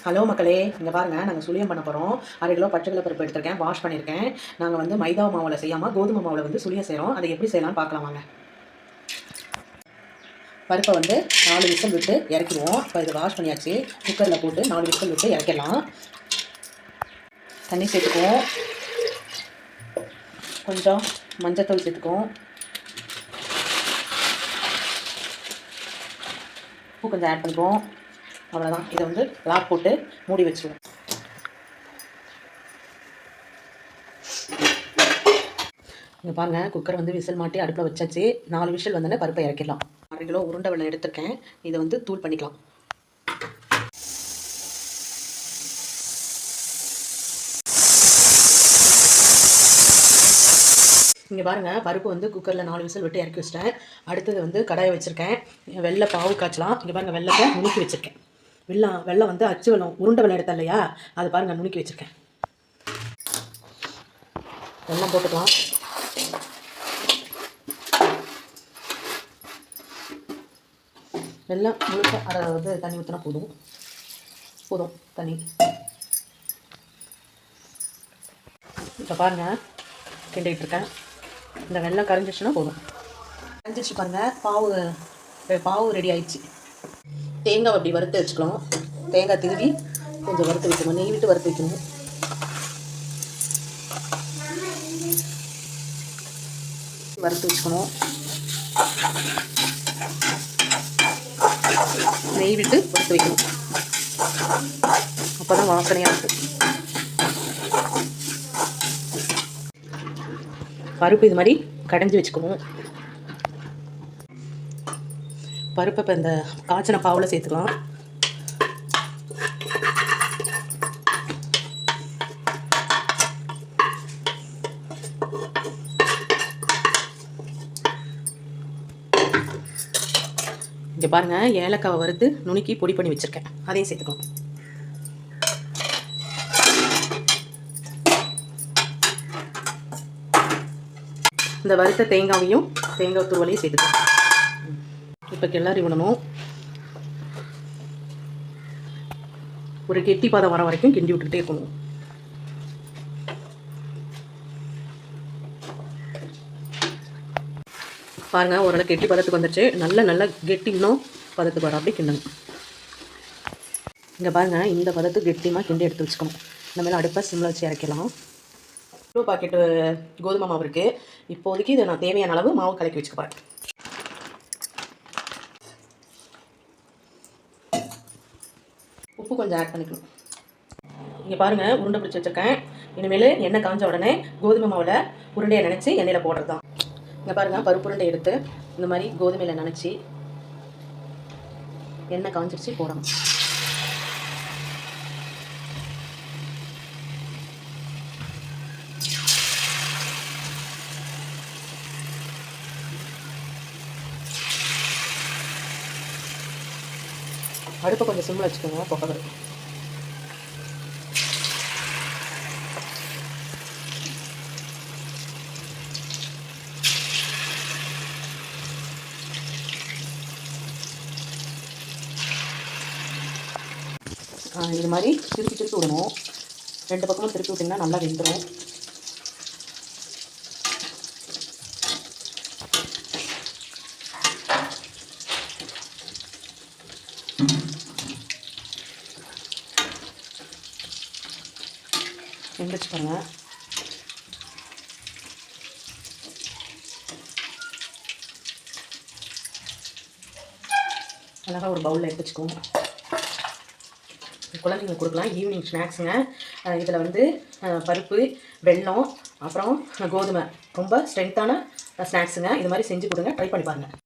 Hello மக்களே, இங்கே பாருங்கள், நாங்கள் சுழியம் பண்ண போகிறோம். 1/2 கிலோ பச்சை பருப்பு எடுத்திருக்கேன், வாஷ் பண்ணியிருக்கேன். நாங்கள் வந்து மைதா மாவில் செய்யாமல் கோதுமை மாவில் வந்து சுழியம் செய்கிறோம். அதை எப்படி செய்யலாம்னு பார்க்கலாம் வாங்க. பருப்பை வந்து 4 விசில் விட்டு இறக்கிடுவோம். இப்போ இதை வாஷ் பண்ணியாச்சு. குக்கரில் போட்டு 4 விசில் விட்டு இறக்கிடலாம். தண்ணி சேர்த்துக்குவோம். கொஞ்சம் மஞ்சத்தூள் சேர்த்துக்குவோம். உப்பு கொஞ்சம் ஆட் பண்ணிக்குவோம். அவ்வளோதான். இதை வந்து லாக் போட்டு மூடி வச்சுருவோம். இங்கே பாருங்கள், குக்கர் வந்து விசில் மாட்டி அடுப்பில் வச்சாச்சு. 4 விசில் வந்தோடனே பருப்பை இறக்கிடலாம். 1/2 கிலோ உருண்டை வெல்லம் எடுத்திருக்கேன். இதை வந்து தூள் பண்ணிக்கலாம். இங்கே பாருங்கள், பருப்பு வந்து குக்கரில் 4 விசில் விட்டு இறக்கி வச்சிட்டேன். அடுத்தது வந்து கடாயை வச்சுருக்கேன். வெள்ளை பாவு காய்ச்சலாம். இங்கே பாருங்கள், வெள்ளத்தை நுணுக்கி வச்சுருக்கேன். வெள்ளம் வந்து அச்சு வெள்ளம், உருண்டை வெள்ளம் எடுத்தேன் இல்லையா, அது பாருங்கள் நுணுக்கி வச்சுருக்கேன். வெள்ளம் போட்டுக்கலாம். வெள்ளம் முழுக்க அதாவது தண்ணி ஊற்றினா போதும் தண்ணி. இப்போ பாருங்கள், கிண்டிகிட்டு இருக்கேன். இந்த வெள்ளம் கரைஞ்சிச்சுன்னா போதும். கரைஞ்சிச்சு பாருங்கள். பாவு ரெடி ஆயிடுச்சு. தேங்காய் அப்படி வறுத்து வச்சுக்கலாம். தேங்காய் திருவி கொஞ்சம் வறுத்து வைக்கணும். நெய் விட்டு வறுத்து வைக்கணும். வறுத்து வச்சுக்கணும். நெய் விட்டு வறுத்து வைக்கணும். அப்போ தான் வாசனையாக இருக்கும். பருப்பு இது மாதிரி கடைஞ்சி வச்சுக்கணும். பருப்பை இப்போ இந்த காய்ச்சின பாவில் சேர்த்துக்கலாம். இங்கே பாருங்கள், ஏலக்காவை வறுத்து நுணுக்கி பொடி பண்ணி வச்சுருக்கேன். அதையும் சேர்த்துக்கலாம். இந்த வறுத்த தேங்காய் துருவலையும் சேர்த்துக்கலாம். இப்போ கிளறி விடணும். ஒரு கெட்டி பாதம் வர வரைக்கும் கிண்டி விட்டுக்கிட்டே இருக்கணும். பாருங்கள், ஓரளவு கெட்டி பதத்துக்கு வந்துடுச்சு. நல்ல கெட்டி இன்னும் பதத்துக்கு வர அப்படி கிண்டணும். இங்கே பாருங்கள், இந்த பதத்துக்கு கெட்டியமாக கிண்டி எடுத்து வச்சுக்கணும். இந்த மாதிரி அடுப்பை சிம்மில் வச்சு இறக்கலாம். 2 பாக்கெட்டு கோதுமை மாவு இருக்குது. இப்போதைக்கு இதை நான் தேவையான அளவு மாவு கலக்கி வச்சுக்க போகிறேன். உப்பு கொஞ்சம் ஆட் பண்ணிக்கணும். இங்கே பாருங்கள், உருண்டை பிடிச்சி வச்சுருக்கேன். இனிமேல் எண்ணெய் காஞ்ச உடனே கோதுமை மாவில் உருண்டையை நினச்சி எண்ணெயில் போடுறது தான். இங்கே பாருங்கள், பருப்பு உருண்டை எடுத்து இந்த மாதிரி கோதுமையில் நினச்சி எண்ணெய் காஞ்சிருச்சு போடணும். அடுப்பை கொஞ்சம் சிம்மில் வச்சுக்கோங்க, பொக்கை வரும். இது மாதிரி திருப்பி விடணும். 2 பக்கமும் திருப்பி விட்டிங்கன்னா நல்லா வெந்துடும். வெந்துச்சு பாருங்கள். அழகாக ஒரு பவுலில் எடுத்து வச்சுக்கோங்க. குழந்தைங்களுக்கு கொடுக்கலாம், ஈவினிங் ஸ்நாக்ஸுங்க. இதில் வந்து பருப்பு, வெல்லம், அப்புறம் கோதுமை ரொம்ப ஸ்ட்ரென்த்தான ஸ்நாக்ஸுங்க. இது மாதிரி செஞ்சு கொடுங்க, ட்ரை பண்ணி பாருங்கள்.